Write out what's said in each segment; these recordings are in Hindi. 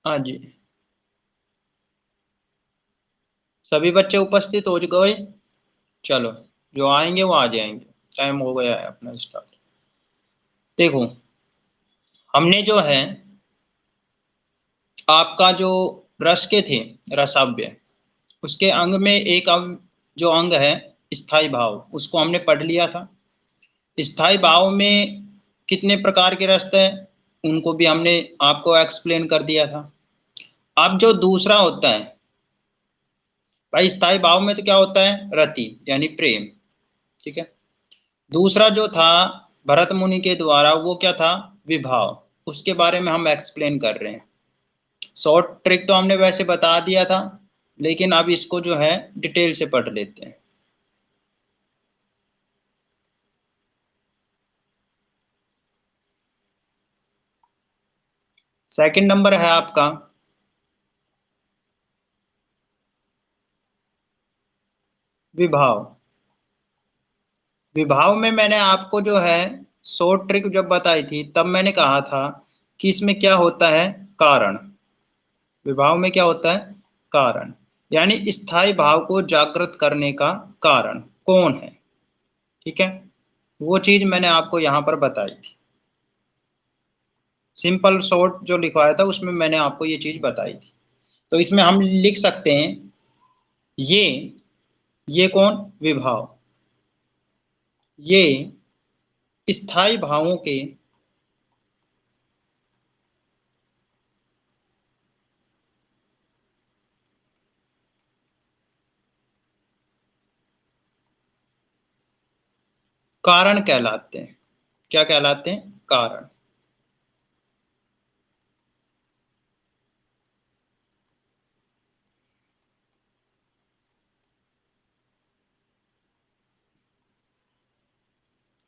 हाँ जी, सभी बच्चे उपस्थित हो गए। चलो, जो आएंगे वो आ जाएंगे। टाइम हो गया है अपना स्टार्ट। देखो, हमने जो है आपका जो रस के थे, रसाव्य, उसके अंग में एक अंग, जो अंग है स्थाई भाव, उसको हमने पढ़ लिया था। स्थाई भाव में कितने प्रकार के रस हैं, उनको भी हमने आपको एक्सप्लेन कर दिया था। अब जो दूसरा होता है भाई, स्थाई भाव में तो क्या होता है, रति यानी प्रेम। ठीक है। दूसरा जो था भरत मुनि के द्वारा, वो क्या था, विभाव। उसके बारे में हम एक्सप्लेन कर रहे हैं। शॉर्ट ट्रिक तो हमने वैसे बता दिया था, लेकिन अब इसको जो है डिटेल से पढ़ लेते हैं। सेकंड नंबर है आपका विभाव। विभाव में मैंने आपको जो है शॉर्ट ट्रिक जब बताई थी, तब मैंने कहा था कि इसमें क्या होता है, कारण। विभाव में क्या होता है, कारण, यानी स्थायी भाव को जागृत करने का कारण कौन है। ठीक है। वो चीज मैंने आपको यहां पर बताई थी। सिंपल शॉर्ट जो लिखवाया था उसमें मैंने आपको ये चीज बताई थी। तो इसमें हम लिख सकते हैं, ये ये कौन, विभाव, ये स्थायी भावों के कारण कहलाते हैं। क्या कहलाते हैं, कारण।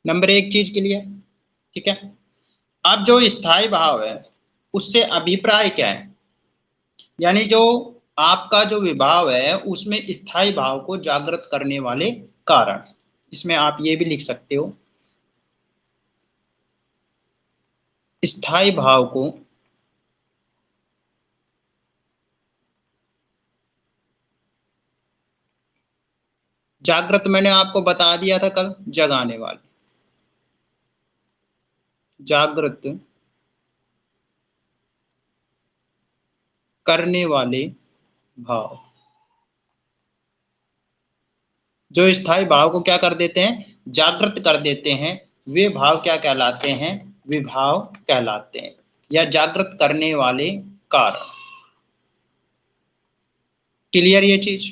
नंबर एक चीज के लिए। ठीक है। अब जो स्थायी भाव है, उससे अभिप्राय क्या है, यानी जो आपका जो विभाव है उसमें स्थायी भाव को जागृत करने वाले कारण। इसमें आप ये भी लिख सकते हो, स्थायी भाव को जागृत, मैंने आपको बता दिया था कल, जगाने वाले, जागृत करने वाले भाव। जो स्थायी भाव को क्या कर देते हैं, जागृत कर देते हैं, वे भाव क्या कहलाते हैं, विभाव कहलाते हैं, या जागृत करने वाले कारण। क्लियर ये चीज।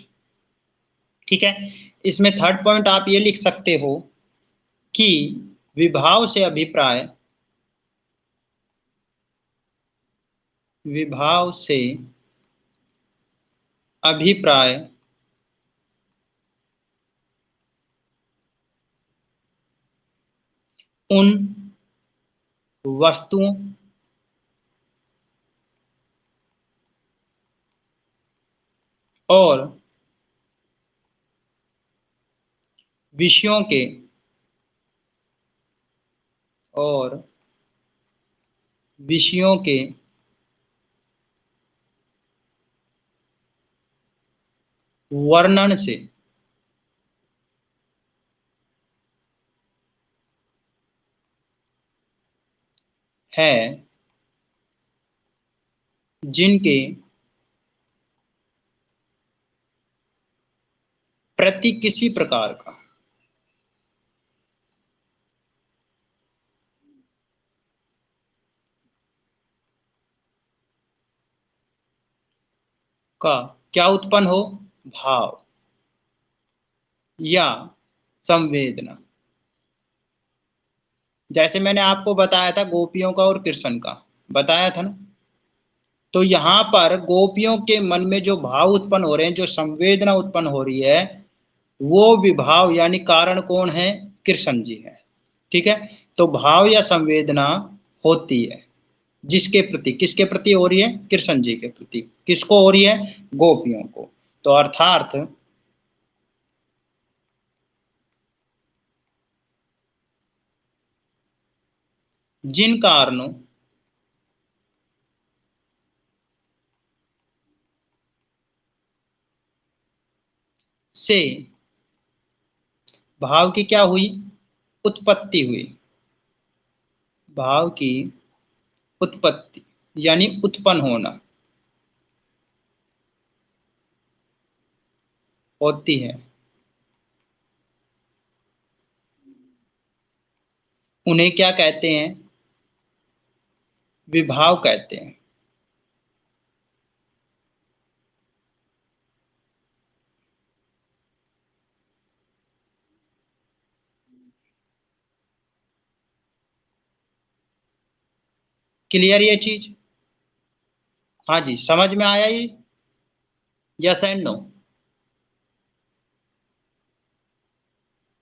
ठीक है। इसमें थर्ड पॉइंट आप ये लिख सकते हो कि विभाव से अभिप्राय, विभाव से अभिप्राय उन वस्तुओं और विषयों के, और विषयों के वर्णन से है, जिनके प्रति किसी प्रकार का क्या उत्पन्न हो, भाव या संवेदना। जैसे मैंने आपको बताया था गोपियों का और कृष्ण का, बताया था ना। तो यहाँ पर गोपियों के मन में जो भाव उत्पन्न हो रहे हैं, जो संवेदना उत्पन्न हो रही है, वो विभाव यानी कारण कौन है, कृष्ण जी है। ठीक है। तो भाव या संवेदना होती है जिसके प्रति, किसके प्रति हो रही है, कृष्ण जी के प्रति। किसको हो रही है, गोपियों को। तो अर्थात जिन कारणों से भाव की क्या हुई, उत्पत्ति हुई। भाव की उत्पत्ति यानी उत्पन्न होना होती है, उन्हें क्या कहते हैं, विभाव कहते हैं। क्लियर ये चीज? हाँ जी, समझ में आया ये? Yes and no?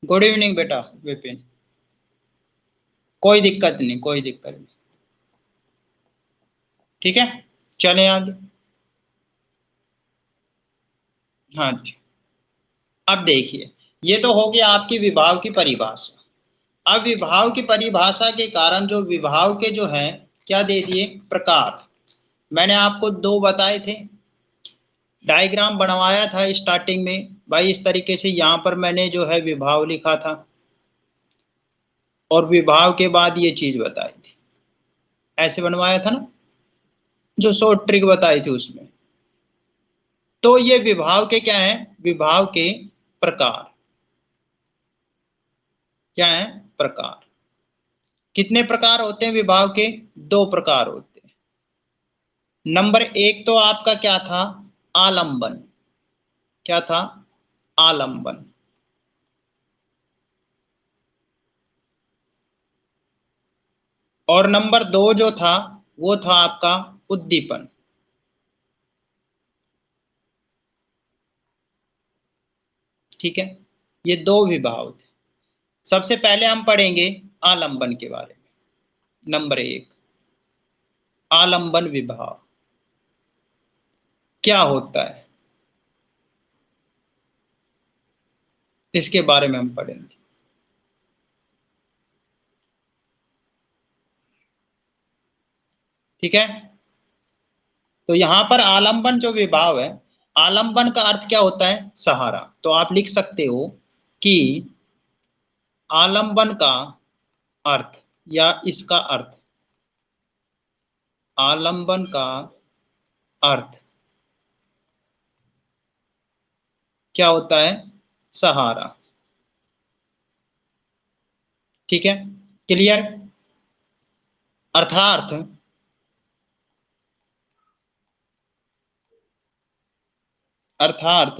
Good evening बेटा विपिन। कोई दिक्कत नहीं, कोई दिक्कत नहीं, ठीक है, चले आगे। हाँ जी, अब देखिए, ये तो हो गया आपकी विभाव की परिभाषा। अब विभाव की परिभाषा के कारण जो विभाव के जो है क्या दे दिए, प्रकार। मैंने आपको दो बताए थे, डायग्राम बनवाया था स्टार्टिंग में भाई, इस तरीके से यहाँ पर मैंने जो है विभाव लिखा था और विभाव के बाद ये चीज बताई थी, ऐसे बनवाया था ना, जो शॉर्ट ट्रिक बताई थी उसमें। तो ये विभाव के क्या है, विभाव के प्रकार। क्या है, प्रकार। कितने प्रकार होते हैं विभाव के, दो प्रकार होते हैं। नंबर एक तो आपका क्या था, आलंबन। क्या था, आलंबन। और नंबर दो जो था वो था आपका उद्दीपन। ठीक है, ये दो विभाव थे। सबसे पहले हम पढ़ेंगे आलंबन के बारे में। नंबर एक, आलंबन विभाव क्या होता है, इसके बारे में हम पढ़ेंगे। ठीक है, तो यहां पर आलंबन जो विभाव है, आलंबन का अर्थ क्या होता है, सहारा। तो आप लिख सकते हो कि आलंबन का अर्थ या इसका अर्थ, आलंबन का अर्थ क्या होता है, सहारा। ठीक है, क्लियर? अर्थार्थ, अर्थार्थ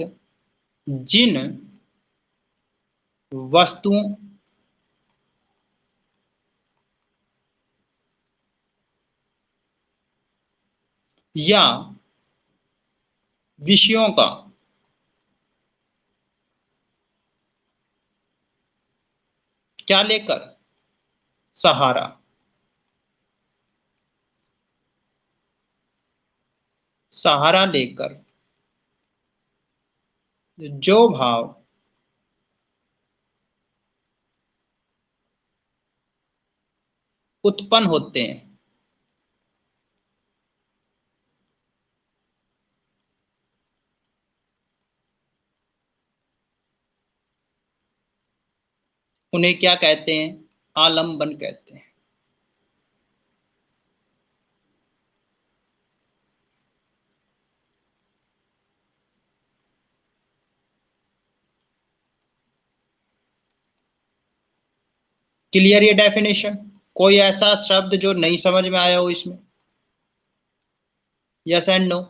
जिन वस्तुओं या विषयों का क्या लेकर, सहारा। सहारा लेकर जो भाव उत्पन्न होते हैं, उन्हें क्या कहते हैं, आलंबन कहते हैं। क्लियर ये डेफिनेशन? कोई ऐसा शब्द जो नहीं समझ में आया हो इसमें? Yes and no?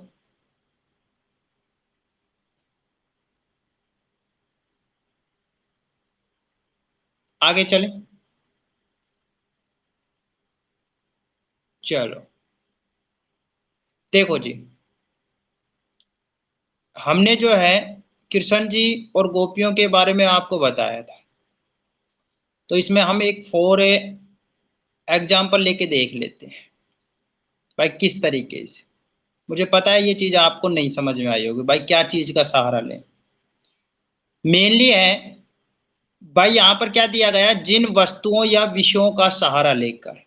आगे चलें, चलो। देखो जी, हमने जो है कृष्ण जी और गोपियों के बारे में आपको बताया था, तो इसमें हम एक फॉर एग्जाम्पल लेके देख लेते हैं भाई, किस तरीके से। मुझे पता है ये चीज आपको नहीं समझ में आई होगी भाई, क्या चीज का सहारा लें। मेनली है भाई, यहां पर क्या दिया गया है, जिन वस्तुओं या विषयों का सहारा लेकर।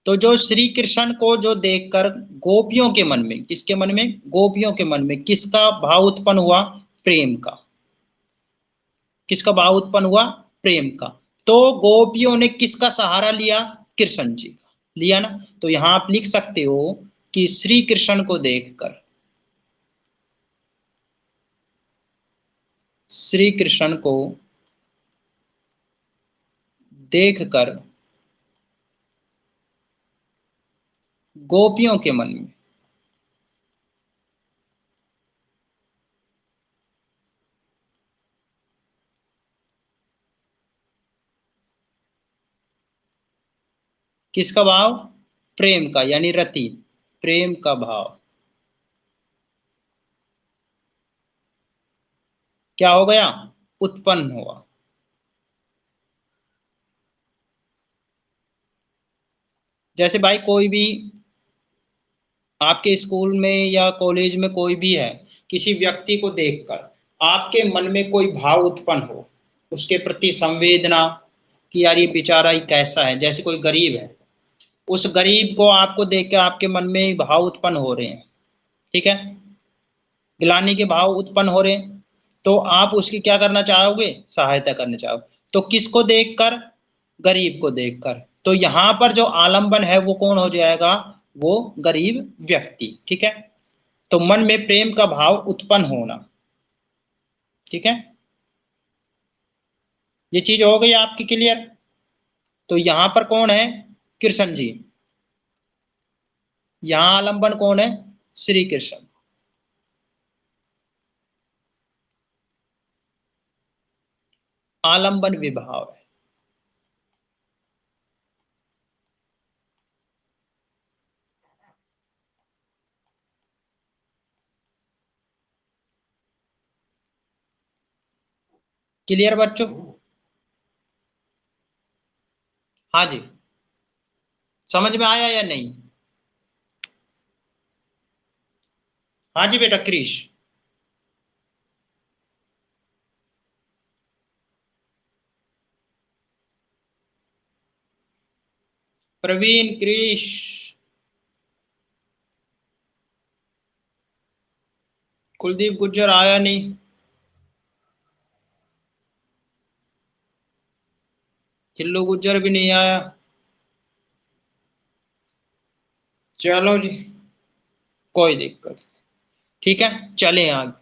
तो जो श्री कृष्ण को जो देखकर गोपियों के मन में, किसके मन में, गोपियों के मन में किसका भाव उत्पन्न हुआ, प्रेम का। किसका भाव उत्पन्न हुआ? प्रेम का। तो गोपियों ने किसका सहारा लिया? कृष्ण जी का लिया ना। तो यहां आप लिख सकते हो कि श्री कृष्ण को देखकर, श्री कृष्ण को देखकर गोपियों के मन में किसका भाव? प्रेम का, यानी रति, प्रेम का भाव क्या हो गया? उत्पन्न हुआ। जैसे भाई कोई भी आपके स्कूल में या कॉलेज में कोई भी है, किसी व्यक्ति को देखकर आपके मन में कोई भाव उत्पन्न हो, उसके प्रति संवेदना कि यार ये बेचारा ही कैसा है, जैसे कोई गरीब है, उस गरीब को आपको देख के आपके मन में भाव उत्पन्न हो रहे हैं, ठीक है, गिलानी के भाव उत्पन्न हो रहे हैं, तो आप उसकी क्या करना चाहोगे? सहायता करना चाहोगे। तो किसको देखकर? गरीब को देखकर। तो यहां पर जो आलंबन है वो कौन हो जाएगा? वो गरीब व्यक्ति, ठीक है। तो मन में प्रेम का भाव उत्पन्न होना, ठीक है, ये चीज हो गई आपकी क्लियर। तो यहां पर कौन है? कृष्ण जी। यहां आलंबन कौन है? श्री कृष्ण। आलंबन विभाव है। क्लियर बच्चों? हाँ जी, समझ में आया या नहीं? हाँ जी बेटा क्रिश। प्रवीण, क्रिश, कुलदीप गुज्जर आया नहीं। हिल्लू गुज्जर भी नहीं आया। चलो जी, कोई दिक्कत, ठीक है, चले आगे।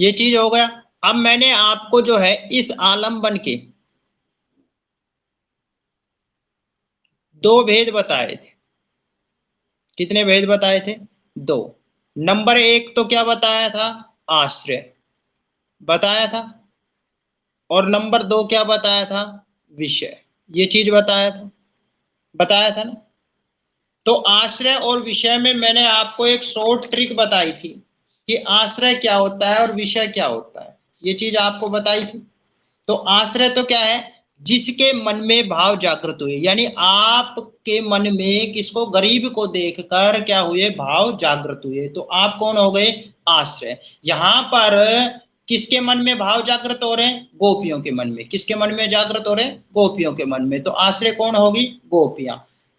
ये चीज हो गया। अब मैंने आपको जो है इस आलंबन के दो भेद बताए थे। कितने भेद बताए थे? दो। नंबर एक तो क्या बताया था? आश्रय बताया था। और नंबर दो क्या बताया था? विषय। ये चीज बताया था, बताया था ना। तो आश्रय और विषय में मैंने आपको एक शॉर्ट ट्रिक बताई थी कि आश्रय क्या होता है और विषय क्या होता है, ये चीज आपको बताई थी। तो आश्रय तो क्या है? जिसके मन में भाव जागृत हुए, यानी आपके मन में किसको? गरीब को देखकर क्या हुए? भाव जागृत हुए, तो आप कौन हो गए? आश्रय। यहां पर किसके मन में भाव जागृत हो रहे हैं? गोपियों के मन में। किसके मन में जागृत हो रहे हैं? गोपियों के मन में। तो आश्रय कौन होगी? गोपियां।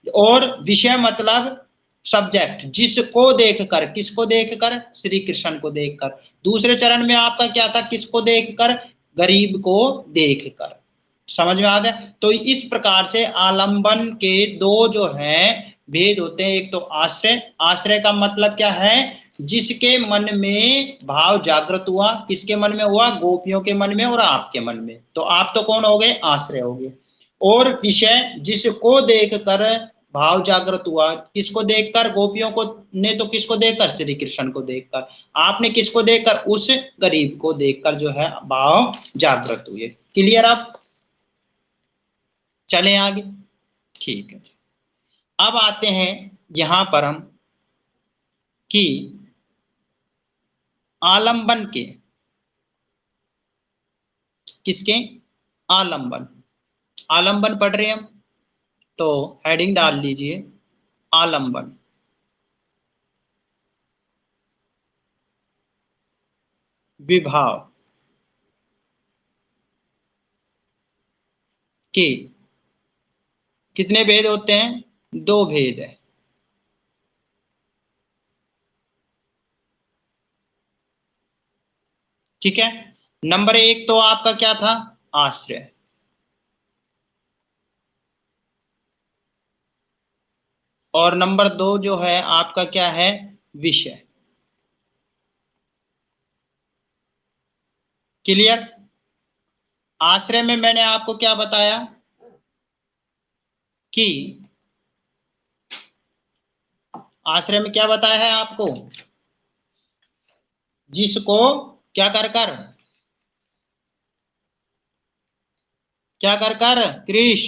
और विषय मतलब सब्जेक्ट, जिसको देखकर, किसको देखकर? श्री कृष्ण को देखकर। दूसरे चरण में आपका क्या था? किसको देखकर? गरीब को देखकर। समझ में आ गया? तो इस प्रकार से आलंबन के दो जो हैं भेद होते हैं। एक तो आश्रय, आश्रय का मतलब क्या है? जिसके मन में भाव जागृत हुआ। किसके मन में हुआ? गोपियों के मन में और आपके मन में। तो आप तो कौन हो गए? आश्रय हो गए। और विषय, जिसको देखकर भाव जागृत हुआ। किसको देखकर? गोपियों को ने तो किसको देखकर? श्री कृष्ण को देखकर। आपने किसको देखकर? उस गरीब को देखकर जो है भाव जागृत हुए। क्लियर? आप चलें आगे, ठीक है। अब आते हैं यहां पर हम कि आलंबन के, किसके? आलंबन। आलंबन पढ़ रहे हैं हम, तो हेडिंग डाल लीजिए आलंबन। विभाव के कितने भेद होते हैं? दो भेद है। ठीक है। नंबर 1 तो आपका क्या था, आश्रय। और नंबर 2 जो है आपका क्या है, विषय। क्लियर। आश्रय में मैंने आपको क्या बताया कि आश्रय में क्या बताया है आपको, जिसको क्या कर कर, क्या कर कर क्रिश,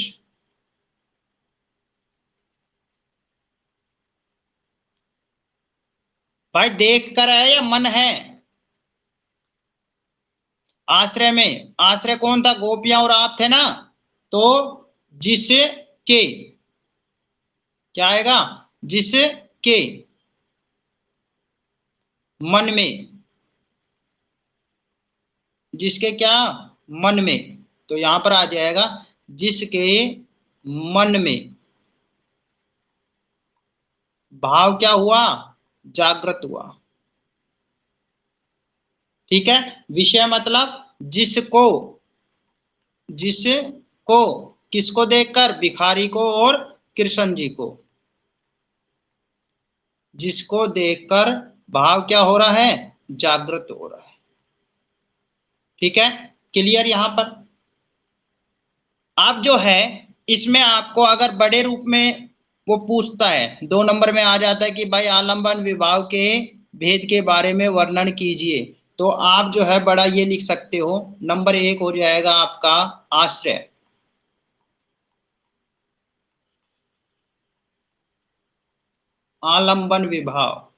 भाई देख कर है या मन है। आश्रय में आश्रय कौन था, गोपियां और आप थे ना। तो जिसके, क्या आएगा, जिसके मन में, जिसके क्या, मन में। तो यहां पर आ जाएगा जिसके मन में भाव क्या हुआ, जागृत हुआ। ठीक है। विषय मतलब जिसको, जिसको, किसको देखकर, भिखारी को और कृष्ण जी को, जिसको देखकर भाव क्या हो रहा है, जागृत हो रहा है। ठीक है। क्लियर यहां पर। अब जो है इसमें आपको अगर बड़े रूप में वो पूछता है, 2 नंबर में आ जाता है कि भाई आलंबन विभाव के भेद के बारे में वर्णन कीजिए, तो आप जो है बड़ा ये लिख सकते हो, नंबर 1 हो जाएगा आपका आश्रय। आलंबन विभाव,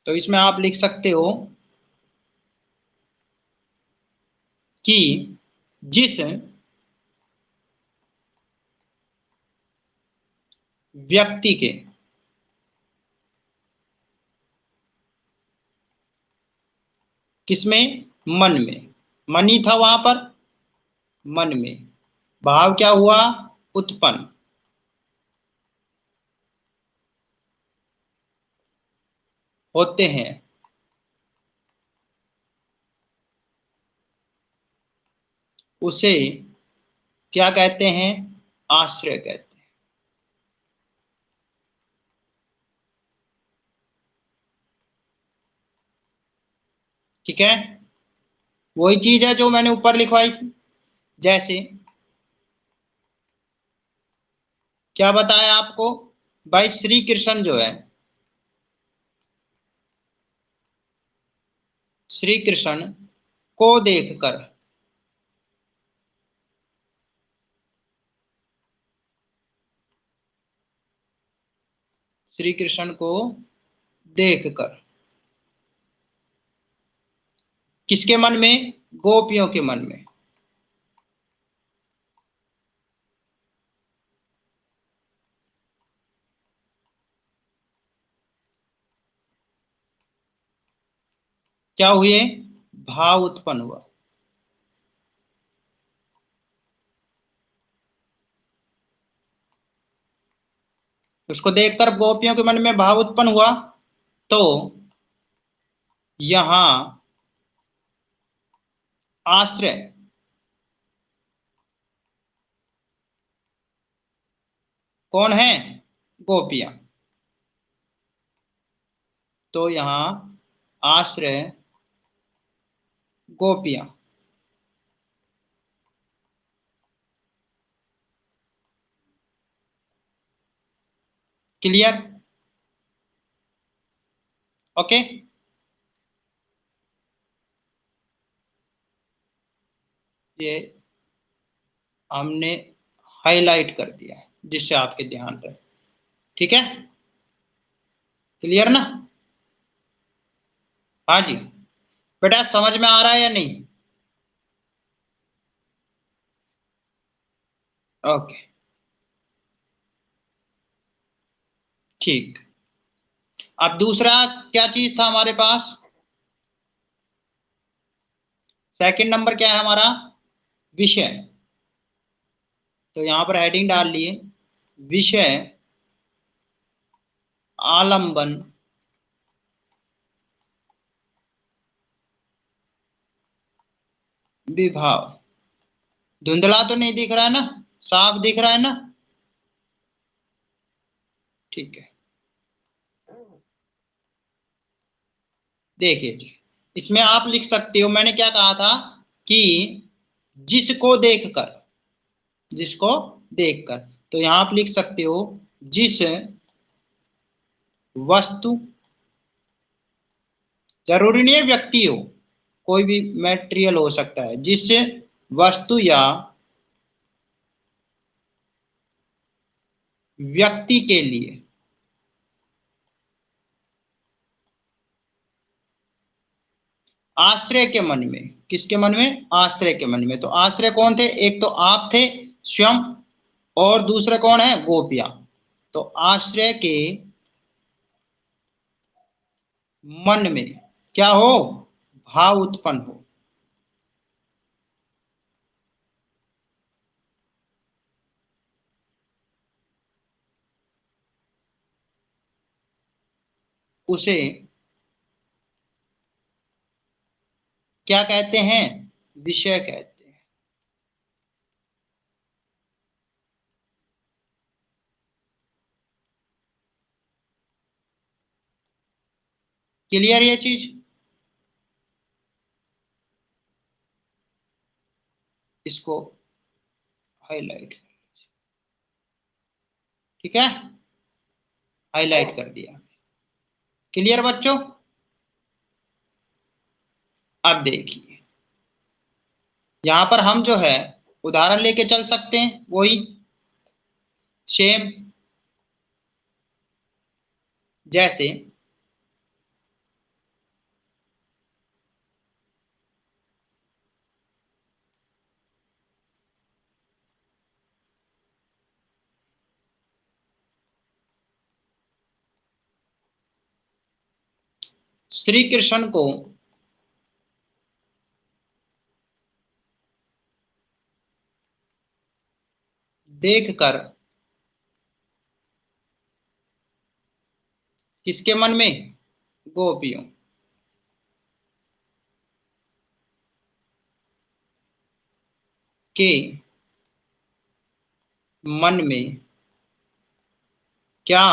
तो इसमें आप लिख सकते हो कि जिस व्यक्ति के किसमें, मन में, मन ही था वहां पर, मन में भाव क्या हुआ, उत्पन्न होते हैं, उसे क्या कहते हैं, आश्रय कहते हैं। ठीक है। वही चीज है जो मैंने ऊपर लिखवाई थी। जैसे क्या बताया आपको, भाई श्री कृष्ण जो है, श्री कृष्ण को देखकर, श्री कृष्ण को देखकर किसके मन में, गोपियों के मन में क्या हुए, भाव उत्पन्न हुआ। उसको देखकर गोपियों के मन में भाव उत्पन्न हुआ। तो यहां आश्रय कौन है, गोपियां। तो यहां आश्रय गोपियां। क्लियर। ओके। ये हमने हाईलाइट कर दिया है जिससे आपके ध्यान रहे। ठीक है। क्लियर ना। हाँ जी। बेटा समझ में आ रहा है या नहीं। ओके। ठीक। अब दूसरा क्या चीज था हमारे पास, सेकंड नंबर क्या है हमारा, विषय। तो यहां पर हेडिंग डाल लिए विषय आलंबन विभाव। धुंधला तो नहीं दिख रहा है ना, साफ दिख रहा है ना? ठीक है, देखिए जी, इसमें आप लिख सकते हो, मैंने क्या कहा था कि जिसको देखकर, जिसको देखकर, तो यहां आप लिख सकते हो जिस वस्तु, जरूरी नहीं है व्यक्ति हो, कोई भी मटेरियल हो सकता है, जिस वस्तु या व्यक्ति के लिए आश्रय के मन में, किसके मन में? आश्रय के मन में। तो आश्रय कौन थे? एक तो आप थे स्वयं, और दूसरा कौन है? गोपियां। तो आश्रय के मन में क्या हो? भाव उत्पन्न हो। उसे क्या कहते हैं? विषय कहते हैं। क्लियर ये चीज? इसको हाईलाइट, ठीक है, हाईलाइट कर दिया। क्लियर बच्चों? अब देखिए, यहां पर हम जो है उदाहरण लेके चल सकते हैं, वही सेम, जैसे श्री कृष्ण को देखकर किसके मन में? गोपियों के मन में क्या?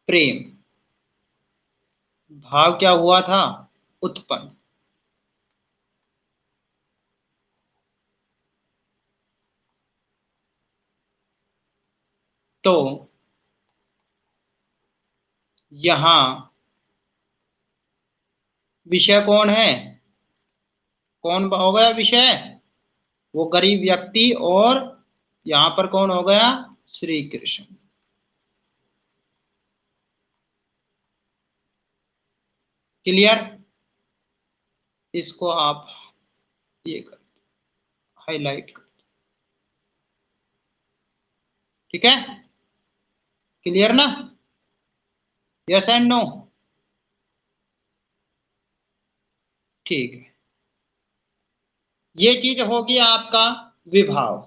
प्रेम भाव क्या हुआ था? उत्पन्न। तो यहां विषय कौन है? कौन हो गया विषय? वो गरीब व्यक्ति, और यहां पर कौन हो गया? श्री कृष्ण। क्लियर? इसको आप ये कर, हाईलाइट कर, ठीक है? क्लियर ना? Yes and no? ठीक है, ये चीज होगी आपका विभाव।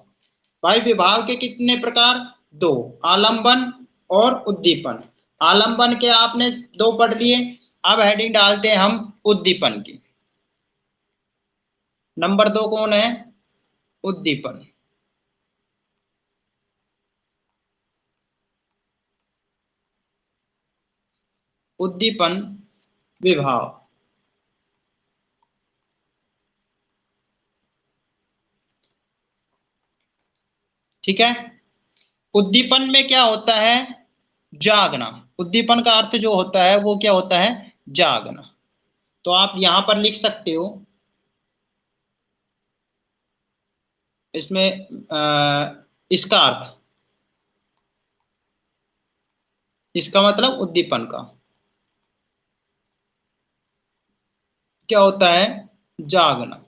भाई विभाव के कितने प्रकार? दो, आलंबन और उद्दीपन। आलंबन के आपने दो पढ़ लिए, अब हेडिंग डालते हैं हम उद्दीपन की। नंबर दो कौन है? उद्दीपन। उद्दीपन विभाव। ठीक है, उद्दीपन में क्या होता है? जागना। उद्दीपन का अर्थ जो होता है वो क्या होता है? जागना। तो आप यहां पर लिख सकते हो इसमें इसका अर्थ, इसका मतलब उद्दीपन का क्या होता है? जागना।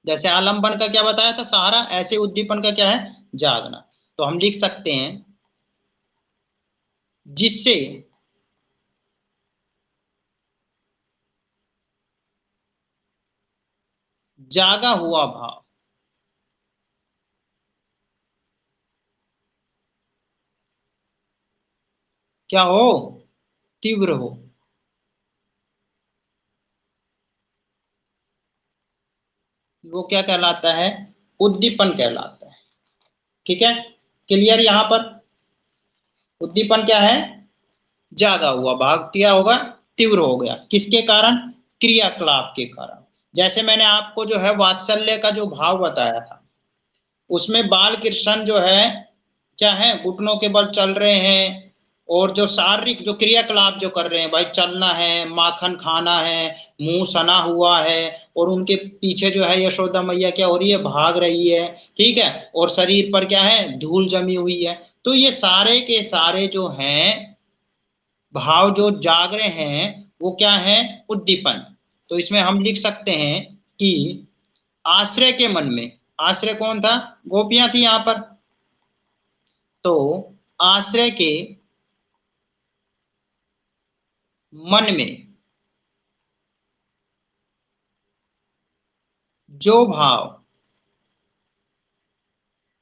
जैसे आलंबन का क्या बताया था? सहारा, ऐसे उद्दीपन का क्या है? जागना। तो हम लिख सकते हैं जिससे जागा हुआ भाव, क्या हो, तीव्र हो। वो क्या कहलाता है, उद्दीपन कहलाता है। ठीक है, क्लियर यहाँ पर। उद्दीपन क्या है, जागा हुआ भाग क्या होगा, तीव्र हो गया, किसके कारण, क्रियाकलाप के कारण। जैसे मैंने आपको जो है वात्सल्य का जो भाव बताया था, उसमें बाल कृष्ण जो है क्या है, घुटनों के बल चल रहे हैं, और जो शारीरिक जो क्रियाकलाप जो कर रहे हैं, भाई चलना है, माखन खाना है, मुंह सना हुआ है, और उनके पीछे जो है यशोदा मैया क्या हो रही है, भाग रही है। ठीक है, और शरीर पर क्या है, धूल जमी हुई है। तो ये सारे के सारे जो हैं भाव जो जाग रहे हैं वो क्या है, उद्दीपन। तो इसमें हम लिख सकते हैं कि आश्रय के मन में, आश्रय कौन था, गोपियां थी यहां पर, तो आश्रय के मन में जो भाव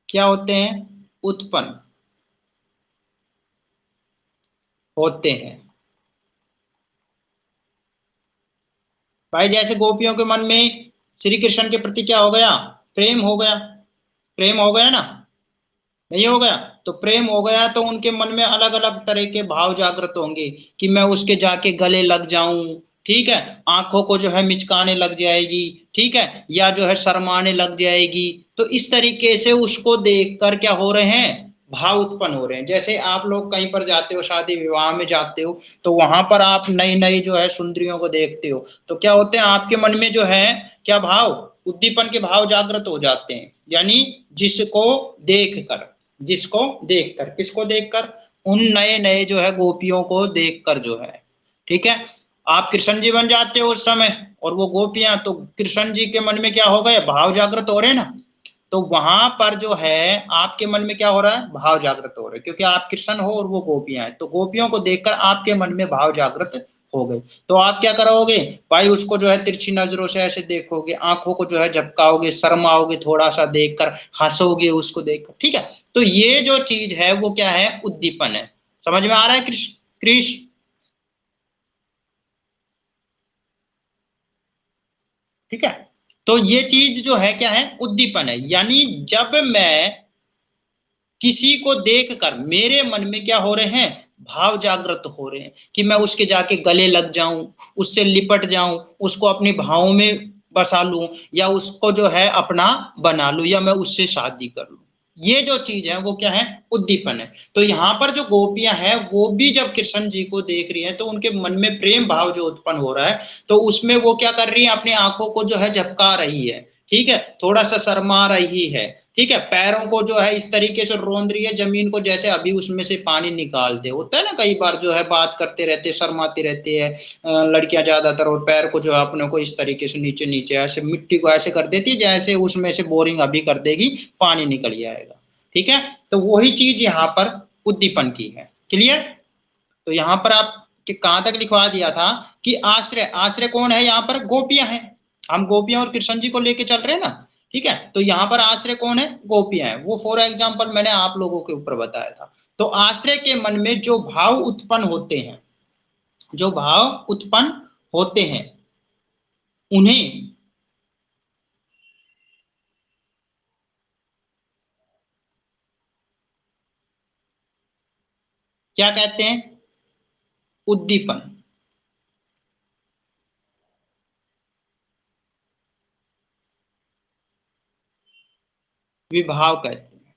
क्या होते हैं, उत्पन्न होते हैं। भाई जैसे गोपियों के मन में श्री कृष्ण के प्रति क्या हो गया, प्रेम हो गया, प्रेम हो गया ना, नहीं हो गया, तो प्रेम हो गया तो उनके मन में अलग अलग तरह के भाव जागृत होंगे कि मैं उसके जाके गले लग जाऊं। ठीक है, आंखों को जो है मिचकाने लग जाएगी। ठीक है, या जो है शर्माने लग जाएगी। तो इस तरीके से उसको देखकर क्या हो रहे हैं, भाव उत्पन्न हो रहे हैं। जैसे आप लोग कहीं पर जाते हो, शादी विवाह में जाते हो, तो वहां पर आप नई नई जो है सुंदरियों को देखते हो, तो क्या होते हैं आपके मन में जो है क्या भाव, उद्दीपन के भाव जागृत हो जाते हैं। यानी जिसको देखकर, जिसको देखकर, किसको देखकर, उन नए नए जो है गोपियों को देखकर जो है। ठीक है, आप कृष्ण जी बन जाते हो उस समय, और वो गोपियां, तो कृष्ण जी के मन में क्या हो गए, भाव जागृत हो रहे हैं ना। तो वहां पर जो है आपके मन में क्या हो रहा है, भाव जागृत हो रहे हैं, क्योंकि आप कृष्ण हो और वो गोपियां हैं, तो गोपियों को देखकर आपके मन में भाव जागृत हो गए। तो आप क्या करोगे, भाई उसको जो है तिरछी नजरों से ऐसे देखोगे, आंखों को जो है झपकाओगे, शर्माओगे, थोड़ा सा देखकर हंसोगे उसको देखकर। ठीक है, तो ये जो चीज है वो क्या है, उद्दीपन है। समझ में आ रहा है कृष कृष ठीक है, तो ये चीज जो है क्या है, उद्दीपन है। यानी जब मैं किसी को देखकर मेरे मन में क्या हो रहे हैं, भाव जागृत हो रहे हैं कि मैं उसके जाके गले लग जाऊं, उससे लिपट जाऊं, उसको अपने भावों में बसा लूं, या उसको जो है अपना बना लूं, या मैं उससे शादी कर लूं। ये जो चीज है वो क्या है, उद्दीपन है। तो यहाँ पर जो गोपियां हैं वो भी जब कृष्ण जी को देख रही हैं, तो उनके मन में प्रेम भाव जो उत्पन्न हो रहा है, तो उसमें वो क्या कर रही है, अपनी आंखों को जो है झपका रही है। ठीक है, थोड़ा सा शर्मा रही है। ठीक है, पैरों को जो है इस तरीके से रोंद रही है जमीन को, जैसे अभी उसमें से पानी निकाल दे। होता है ना, कई बार जो है बात करते रहते, शर्माती रहती है लड़कियां ज्यादातर, और पैर को जो है अपने को इस तरीके से नीचे नीचे ऐसे मिट्टी को ऐसे कर देती है, जैसे उसमें से बोरिंग अभी कर देगी, पानी निकल जाएगा। ठीक है, तो वही चीज यहाँ पर उद्दीपन की है। क्लियर। तो यहाँ पर आप कहां तक लिखवा दिया था कि आश्रय, आश्रय कौन है यहाँ पर, गोपियां हैं। हम गोपियां और कृष्ण जी को लेके चल रहे हैं ना। ठीक है, तो यहाँ पर आश्रय कौन है, गोपियां हैं। वो फॉर एग्जाम्पल मैंने आप लोगों के ऊपर बताया था। तो आश्रय के मन में जो भाव उत्पन्न होते हैं, जो भाव उत्पन्न होते हैं, उन्हें क्या कहते हैं, उद्दीपन, विभाव कहते हैं।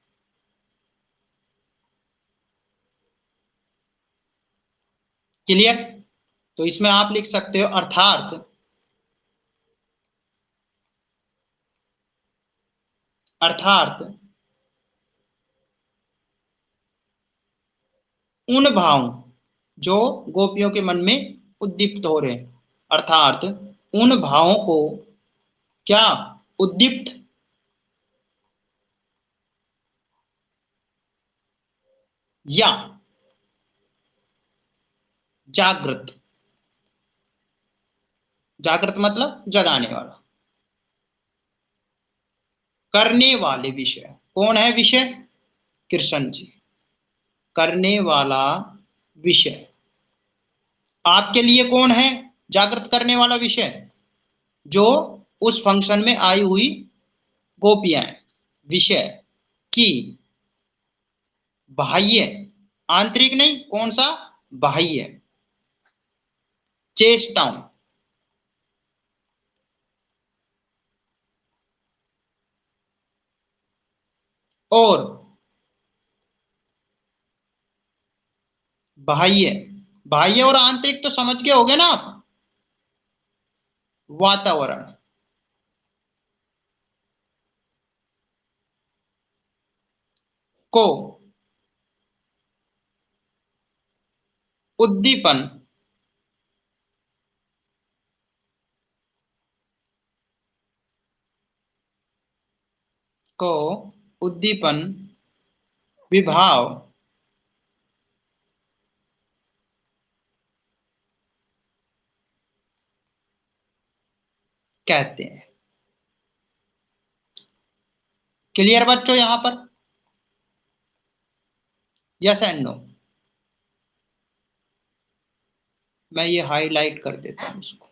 क्लियर। तो इसमें आप लिख सकते हो अर्थात, अर्थात उन भावों जो गोपियों के मन में उद्दीप्त हो रहे हैं, अर्थात उन भावों को क्या, उद्दीप्त या जागृत, जागृत मतलब जगाने वाला, करने वाले विषय। कौन है विषय, कृष्ण जी। करने वाला विषय। आपके लिए कौन है जागृत करने वाला विषय? जो उस फंक्शन में आई हुई गोपियां। विषय की बाह्य, आंतरिक नहीं, कौन सा? बाह्य चेष्टाओं। और बाह्य, बाह्य और आंतरिक तो समझ के होगे ना आप। वातावरण को उद्दीपन को उद्दीपन विभाव कहते हैं। क्लियर बच्चों यहां पर? Yes and no? मैं ये हाईलाइट कर देता हूं उसको।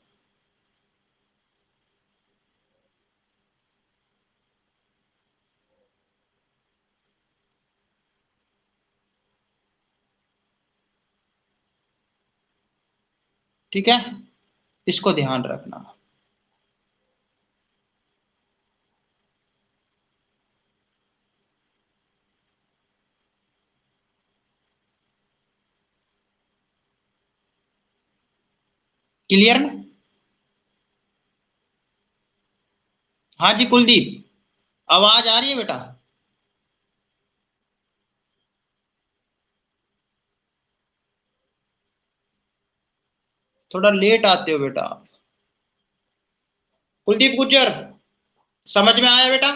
ठीक है, इसको ध्यान रखना। क्लियर ना? हाँ जी कुलदीप, आवाज आ रही है बेटा? थोड़ा लेट आते हो बेटा आप। कुलदीप गुज्जर, समझ में आया बेटा?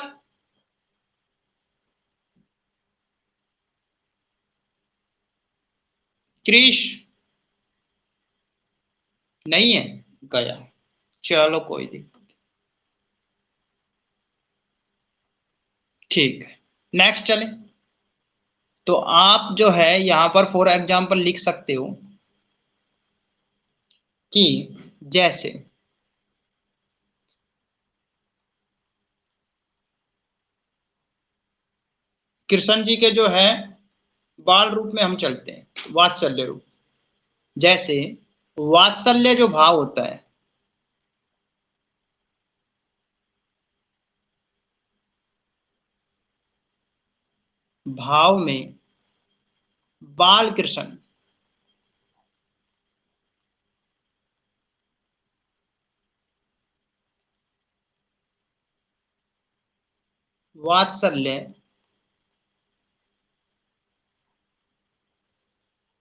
क्रिश नहीं है, गया। चलो कोई नहीं, ठीक है, नेक्स्ट चले। तो आप जो है यहां पर फॉर एग्जांपल लिख सकते हो कि जैसे कृष्ण जी के जो है बाल रूप में हम चलते हैं, वात्सल्य रूप। जैसे वात्सल्य जो भाव होता है, भाव में बाल कृष्ण वात्सल्य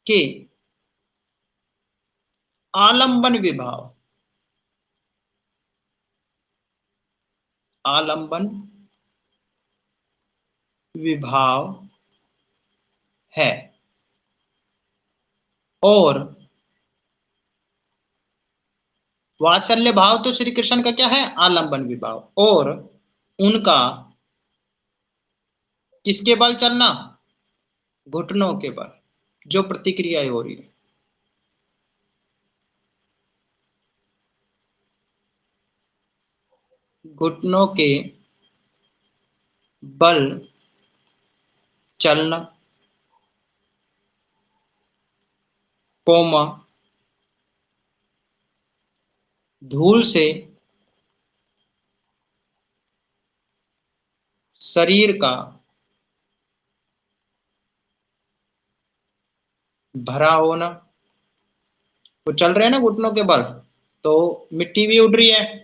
के आलंबन विभाव, आलंबन विभाव है। और वात्सल्य भाव तो श्री कृष्ण का क्या है? आलंबन विभाव। और उनका किसके बल चलना? घुटनों के बल, जो प्रतिक्रिया हो रही है। घुटनों के बल चलना, कोमा धूल से शरीर का भरा होना। वो चल रहे हैं ना घुटनों के बल, तो मिट्टी भी उड़ रही है।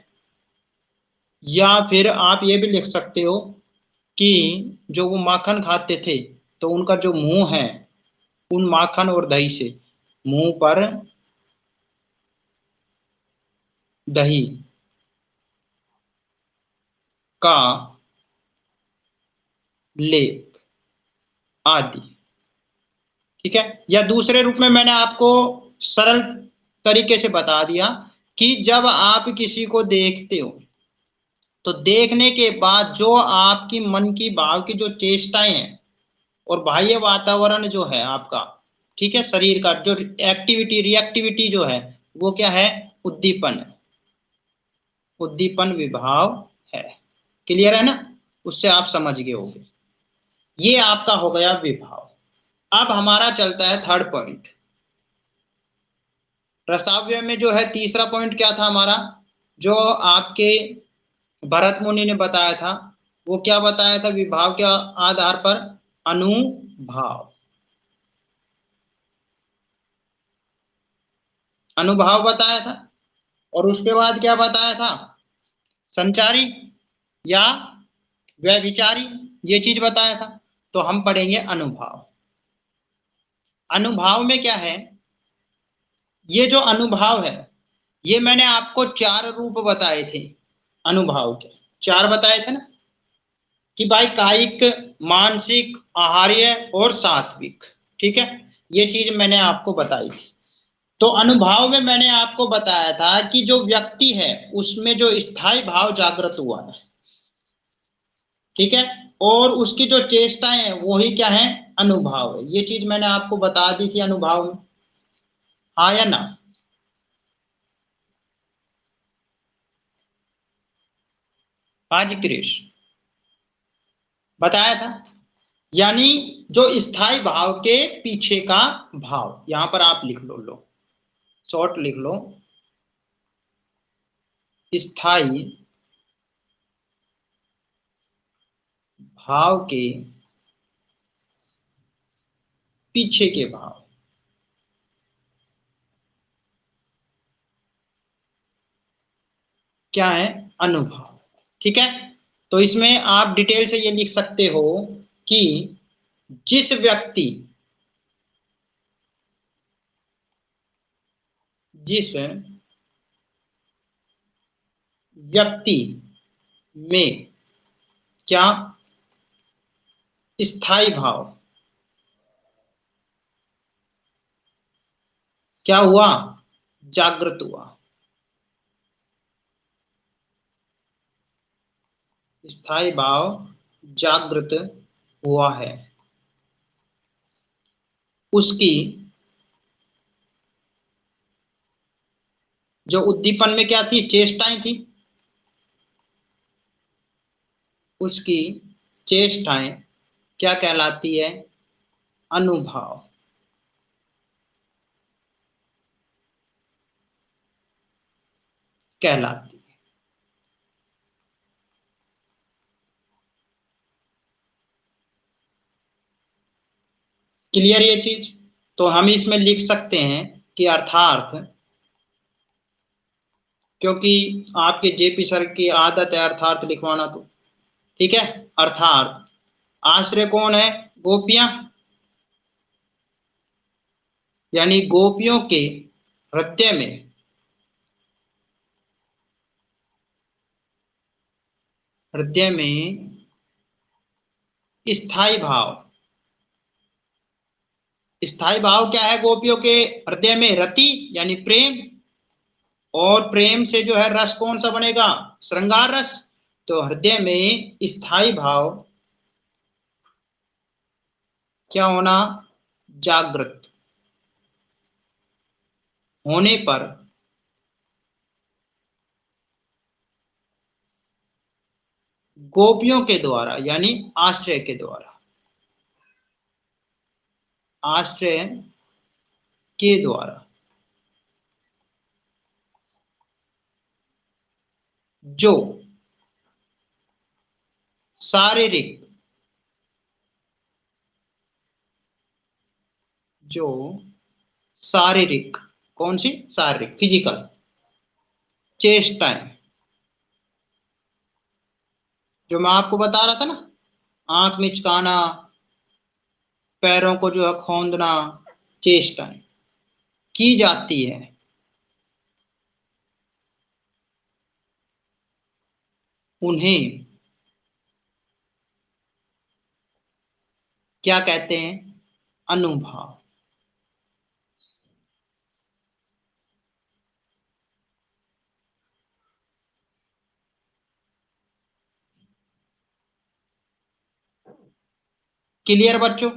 या फिर आप ये भी लिख सकते हो कि जो वो माखन खाते थे, तो उनका जो मुंह है, उन माखन और दही से मुंह पर दही का लेप आदि। ठीक है, या दूसरे रूप में मैंने आपको सरल तरीके से बता दिया कि जब आप किसी को देखते हो, तो देखने के बाद जो आपकी मन की भाव की जो चेष्टाएं हैं और बाह्य वातावरण जो है आपका, ठीक है, शरीर का जो एक्टिविटी रिएक्टिविटी जो है वो क्या है, उद्दीपन, उद्दीपन विभाव है। क्लियर है ना, उससे आप समझ गए होंगे। ये आपका हो गया विभाव। अब हमारा चलता है थर्ड पॉइंट। रसाव्य में जो है तीसरा पॉइंट क्या था हमारा, जो आपके भरत मुनि ने बताया था, वो क्या बताया था विभाव के आधार पर, अनुभाव, अनुभाव बताया था। और उसके बाद क्या बताया था, संचारी या व्यभिचारी, ये चीज बताया था। तो हम पढ़ेंगे अनुभाव। अनुभाव में क्या है, ये जो अनुभाव है, ये मैंने आपको 4 रूप बताए थे अनुभाव के, 4 बताए थे ना, कि भाई कायिक, मानसिक, आहार्य और सात्विक। ठीक है, ये चीज मैंने आपको बताई थी। तो अनुभाव में मैंने आपको बताया था कि जो व्यक्ति है उसमें जो स्थायी भाव जागृत हुआ है, ठीक है, और उसकी जो चेष्टाएं हैं वो ही क्या है, अनुभाव है। ये चीज मैंने आपको बता दी थी अनुभाव में, हाँ या ना। हाँ जी क्रिश, बताया था। यानी जो स्थायी भाव के पीछे का भाव, यहां पर आप लिख लो शॉर्ट लिख लो, स्थायी भाव के पीछे के भाव क्या है, अनुभव। ठीक है, तो इसमें आप डिटेल से ये लिख सकते हो कि जिस व्यक्ति, जिस व्यक्ति में क्या, स्थायी भाव क्या हुआ, जागृत हुआ, स्थायी भाव जागृत हुआ है, उसकी जो उद्दीपन में क्या थी, चेष्टाएं थी, उसकी चेष्टाएं क्या कहलाती है, अनुभाव कहलाती है। क्लियर ये चीज, तो हम इसमें लिख सकते हैं कि अर्थार्थ, क्योंकि आपके जेपी सर की आदत है अर्थार्थ लिखवाना, तो ठीक है, अर्थार्थ आश्रय कौन है, गोपियां, यानी गोपियों के हृदय में, हृदय में स्थायी भाव, स्थायी भाव क्या है, गोपियों के हृदय में रति यानी प्रेम, और प्रेम से जो है रस कौन सा बनेगा, श्रृंगार रस। तो हृदय में स्थायी भाव क्या होना, जागृत होने पर गोपियों के द्वारा यानी आश्रय के द्वारा, आश्रय के द्वारा जो शारीरिक, जो शारीरिक, कौन सी, शारीरिक फिजिकल चेष्टाएं, जो मैं आपको बता रहा था ना, आंख मिचकाना, पैरों को जो है खोंदना, चेष्टाएं की जाती है, उन्हें क्या कहते हैं, अनुभाव। क्लियर बच्चों,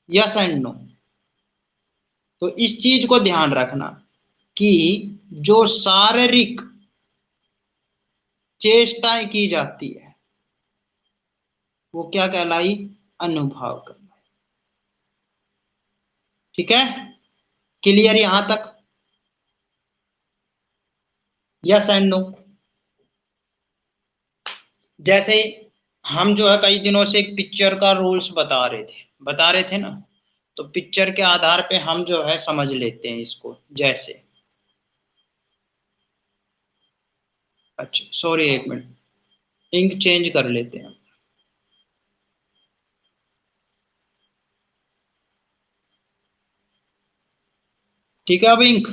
यस एंड नो। तो इस चीज को ध्यान रखना कि जो शारीरिक चेष्टाएं की जाती है वो क्या कहलाई? अनुभाव करना। ठीक है, क्लियर यहां तक? Yes and no? जैसे हम जो है कई दिनों से एक पिक्चर का रूल्स बता रहे थे ना, तो पिक्चर के आधार पे हम जो है समझ लेते हैं इसको। जैसे अच्छा सॉरी, एक मिनट, इंक चेंज कर लेते हैं। ठीक है, अब इंक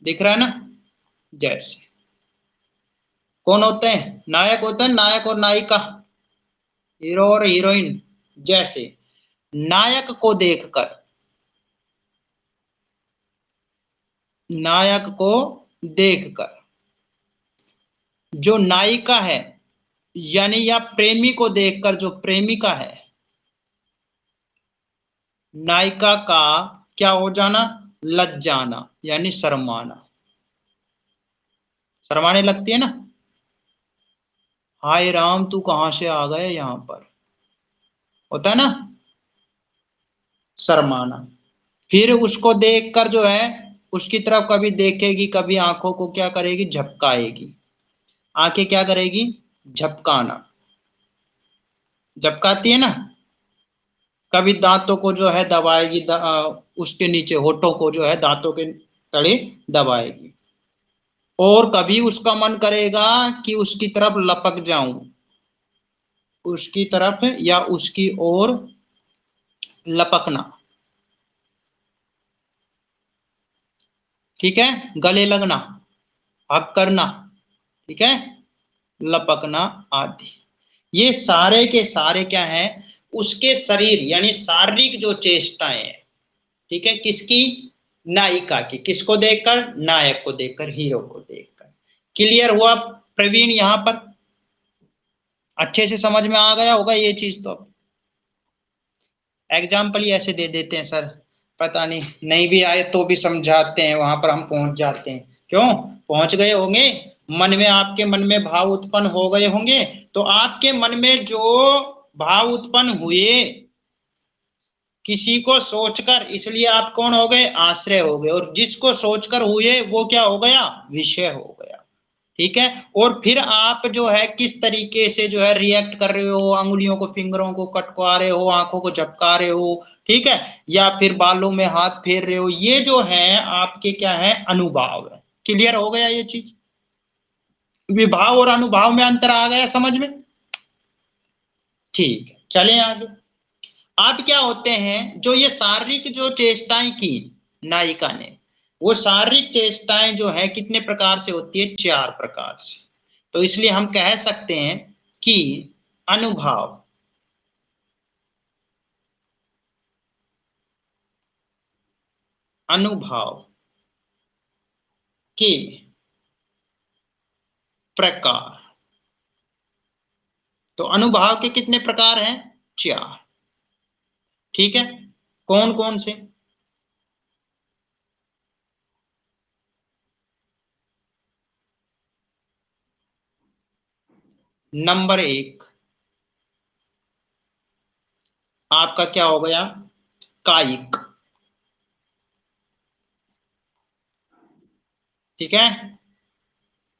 दिख रहा है ना? जैसे कौन होते हैं? नायक होते हैं, नायक और नायिका, हीरो और हीरोइन। जैसे नायक को देखकर जो नायिका है, यानी या प्रेमी को देखकर जो प्रेमिका है, नायिका का क्या हो जाना? लज्जाना, यानी शर्माना। शर्माने लगती है ना, हाय राम तू कहां से आ गए यहां पर, होता है ना, शर्माना। फिर उसको देखकर जो है उसकी तरफ कभी देखेगी, कभी आंखों को क्या करेगी? झपकाएगी। आंखें क्या करेगी? झपकाना, झपकाती है ना। कभी दांतों को जो है दबाएगी, उसके नीचे होठों को जो है दांतों के तले दबाएगी। और कभी उसका मन करेगा कि उसकी तरफ लपक जाऊं, उसकी तरफ या उसकी ओर लपकना। ठीक है, गले लगना, हक करना, ठीक है, लपकना आदि। ये सारे के सारे क्या हैं? उसके शरीर यानी शारीरिक जो चेष्टाएं हैं, ठीक है, किसकी? नायिका की। किसको देखकर? नायक को देखकर, हीरो को देखकर। क्लियर हुआ प्रवीण? यहां पर अच्छे से समझ में आ गया होगा ये चीज। तो अब एग्जाम्पल ही ऐसे दे देते हैं सर, पता नहीं, नहीं भी आए तो भी समझाते हैं, वहां पर हम पहुंच जाते हैं। क्यों पहुंच गए होंगे? मन में, आपके मन में भाव उत्पन्न हो गए होंगे। तो आपके मन में जो भाव उत्पन्न हुए किसी को सोचकर, इसलिए आप कौन हो गए? आश्रय हो गए। और जिसको सोचकर हुए वो क्या हो गया? विषय हो गया। ठीक है, और फिर आप जो है किस तरीके से जो है रिएक्ट कर रहे हो, अंगुलियों को, फिंगरों को कटवा रहे हो, आंखों को झपका रहे हो, ठीक है, या फिर बालों में हाथ फेर रहे हो, ये जो है आपके क्या है? अनुभाव है। क्लियर हो गया ये चीज? विभाव और अनुभाव में अंतर आ गया समझ में? ठीक है, चलें आगे। अब क्या होते हैं, जो ये शारीरिक जो चेष्टाएं की नायिका ने, वो शारीरिक चेष्टाएं जो है कितने प्रकार से होती है? 4 प्रकार से। तो इसलिए हम कह सकते हैं कि अनुभाव अनुभाव के प्रकार। तो अनुभाव के कितने प्रकार हैं? 4। ठीक है, कौन कौन से? नंबर 1 आपका क्या हो गया? कायिक। ठीक है,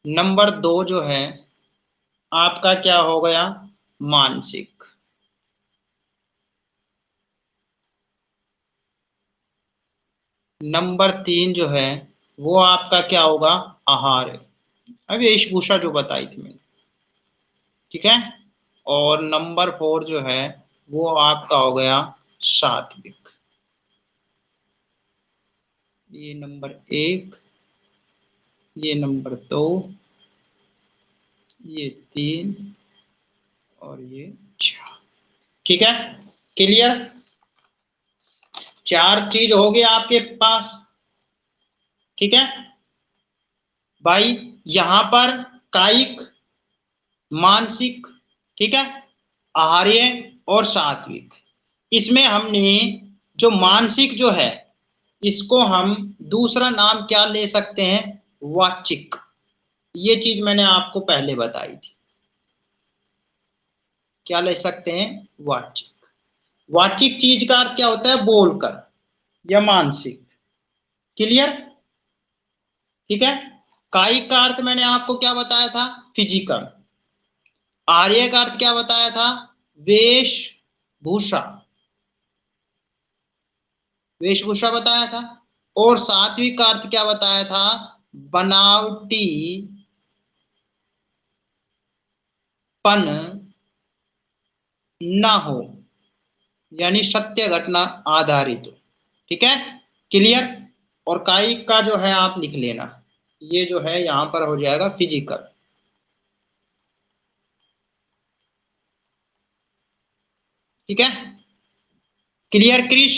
नंबर 2 जो है आपका क्या हो गया? मानसिक। नंबर 3 जो है वो आपका क्या होगा? आहार। अभी वेशभूषा जो बताई थी मैंने। ठीक है, और नंबर 4 जो है वो आपका हो गया सात्विक। ये नंबर 1, ये नंबर 2, ये 3 और ये 4। ठीक है, क्लियर? 4 चीज हो गया आपके पास। ठीक है भाई, यहां पर कायिक, मानसिक, ठीक है, आहार्य और सात्विक। इसमें हमने जो मानसिक जो है इसको हम दूसरा नाम क्या ले सकते हैं? वाचिक। ये चीज मैंने आपको पहले बताई थी। क्या ले सकते हैं? वाचिक। वाचिक चीज का अर्थ क्या होता है? बोलकर या मानसिक। क्लियर? ठीक है। कायिक का अर्थ मैंने आपको क्या बताया था? फिजिकल। आर्य का अर्थ क्या बताया था? वेशभूषा। वेशभूषा बताया था। और सात्विक का अर्थ क्या बताया था? बनावटी पन ना हो, यानी सत्य घटना आधारित हो। ठीक है। क्लियर? और कायिक का जो है आप लिख लेना, ये जो है यहां पर हो जाएगा फिजिकल। ठीक है। क्लियर क्रिश?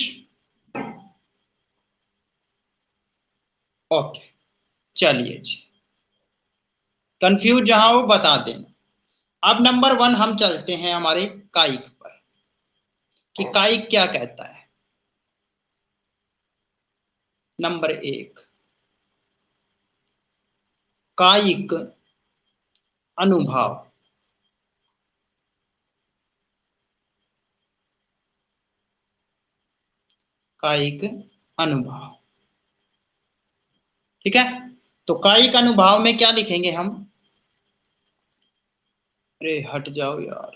ओके, चलिए जी। कंफ्यूज जहां हो बता देना। अब नंबर 1 हम चलते हैं हमारे कायिक पर, कि कायिक क्या कहता है। नंबर 1, कायिक अनुभाव। कायिक अनुभाव। ठीक है। तो कायिक अनुभाव में क्या लिखेंगे हम? अरे हट जाओ यार।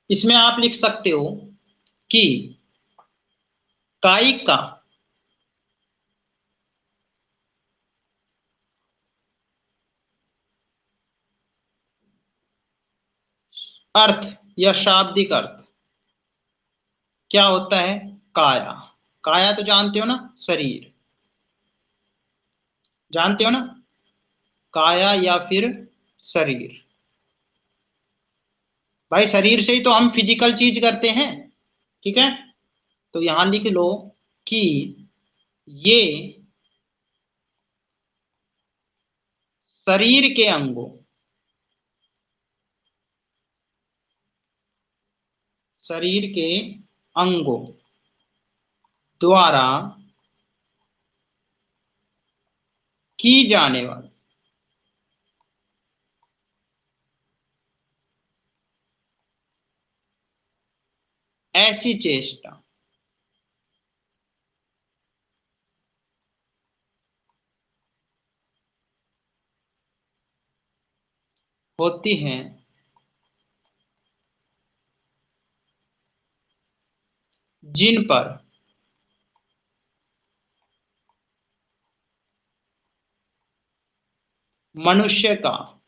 इसमें आप लिख सकते हो कि कायिक का अर्थ या शाब्दिक अर्थ क्या होता है? काया। काया तो जानते हो ना, शरीर। जानते हो ना, काया या फिर शरीर। भाई शरीर से ही तो हम फिजिकल चीज करते हैं। ठीक है। तो यहां लिख लो कि ये शरीर के अंगों, शरीर के अंगों द्वारा की जाने वाली ऐसी चेष्टा होती हैं जिन पर मनुष्य का,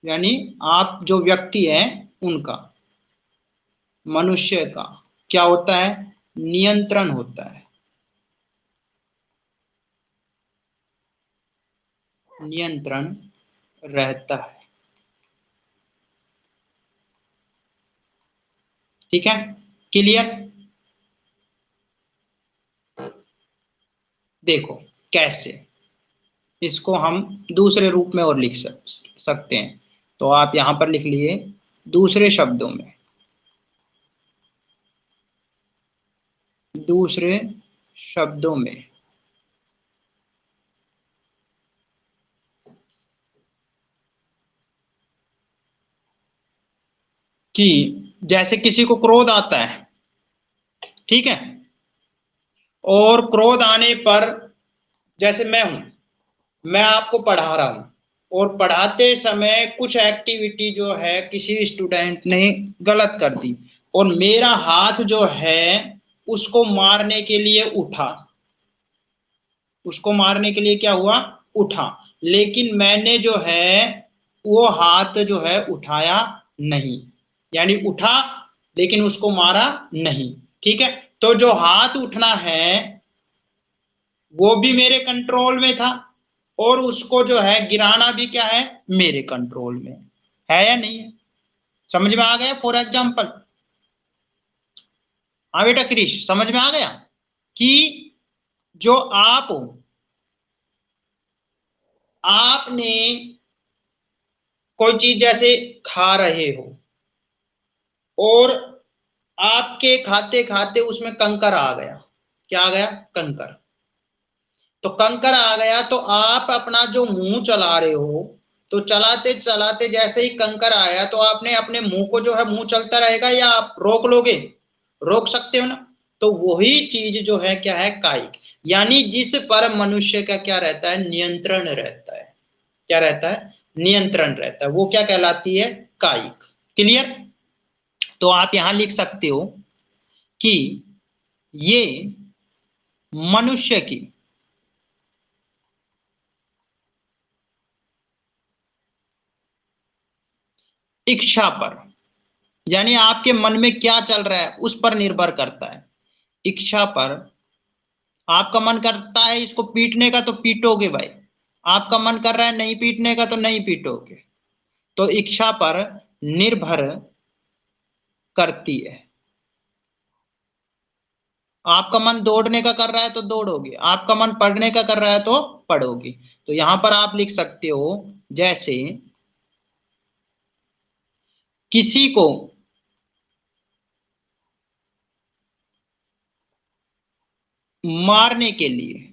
यानी आप जो व्यक्ति है उनका, मनुष्य का क्या होता है? नियंत्रण होता है। नियंत्रण रहता है। ठीक है। क्लियर? देखो कैसे इसको हम दूसरे रूप में और लिख सकते हैं। तो आप यहां पर लिख लिए दूसरे शब्दों में, दूसरे शब्दों में कि जैसे किसी को क्रोध आता है, ठीक है, और क्रोध आने पर, जैसे मैं हूं, मैं आपको पढ़ा रहा हूं और पढ़ाते समय कुछ एक्टिविटी जो है किसी स्टूडेंट ने गलत कर दी और मेरा हाथ जो है उसको मारने के लिए उठा, उसको मारने के लिए क्या हुआ? उठा। लेकिन मैंने जो है वो हाथ जो है उठाया नहीं, यानी उठा लेकिन उसको मारा नहीं। ठीक है। तो जो हाथ उठना है वो भी मेरे कंट्रोल में था और उसको जो है गिराना भी क्या है? मेरे कंट्रोल में है या नहीं है? समझ में आ गया? फॉर एग्जाम्पल, हाँ बेटा क्रिश, समझ में आ गया कि जो आप हो, आपने कोई चीज जैसे खा रहे हो और आपके खाते खाते उसमें कंकर आ गया। क्या आ गया? कंकर। तो कंकर आ गया तो आप अपना जो मुंह चला रहे हो, तो चलाते चलाते जैसे ही कंकर आया तो आपने अपने मुंह को जो है, मुंह चलता रहेगा या आप रोक लोगे? रोक सकते हो ना। तो वही चीज जो है क्या है? कायिक। यानी जिस पर मनुष्य का क्या रहता है? नियंत्रण रहता है। क्या रहता है? नियंत्रण रहता है। वो क्या कहलाती है? कायिक। क्लियर? तो आप यहां लिख सकते हो कि ये मनुष्य की इच्छा पर, यानी आपके मन में क्या चल रहा है उस पर निर्भर करता है। इच्छा पर। आपका मन करता है इसको पीटने का तो पीटोगे भाई। आपका मन कर रहा है नहीं पीटने का तो नहीं पीटोगे। तो इच्छा पर निर्भर करती है। आपका मन दौड़ने का कर रहा है तो दौड़ोगे, आपका मन पढ़ने का कर रहा है तो पढ़ोगे। तो यहां पर आप लिख सकते हो जैसे किसी को मारने के लिए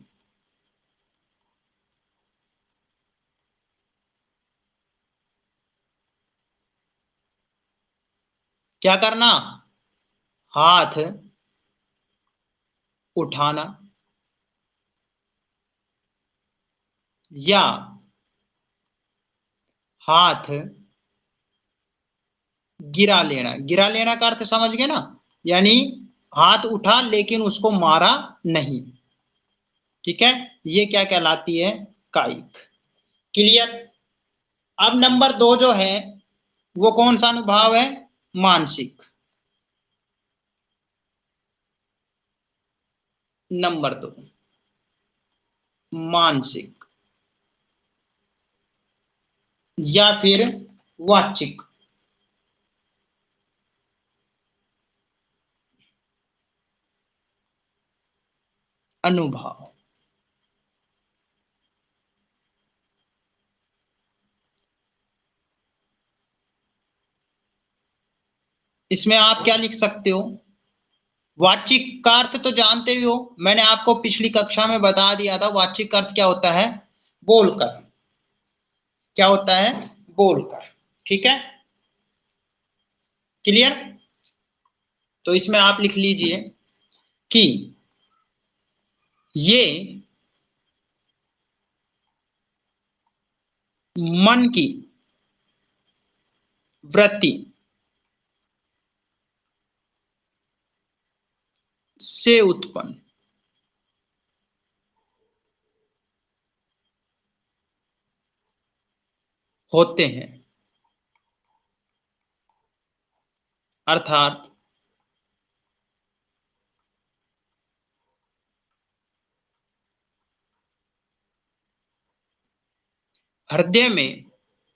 क्या करना? हाथ उठाना या हाथ गिरा लेना। गिरा लेना का अर्थ समझ गए ना? यानी हाथ उठा लेकिन उसको मारा नहीं। ठीक है? ये क्या कहलाती है? कायिक। क्लियर? अब नंबर 2 जो है वो कौन सा अनुभाव है? मानसिक। नंबर 2 मानसिक या फिर वाचिक अनुभव। इसमें आप क्या लिख सकते हो? वाचिक का अर्थ तो जानते ही हो, मैंने आपको पिछली कक्षा में बता दिया था। वाचिक का अर्थ क्या होता है? बोलकर। क्या होता है? बोलकर। ठीक है? क्लियर? तो इसमें आप लिख लीजिए कि ये मन की वृत्ति से उत्पन्न होते हैं। अर्थात हृदय में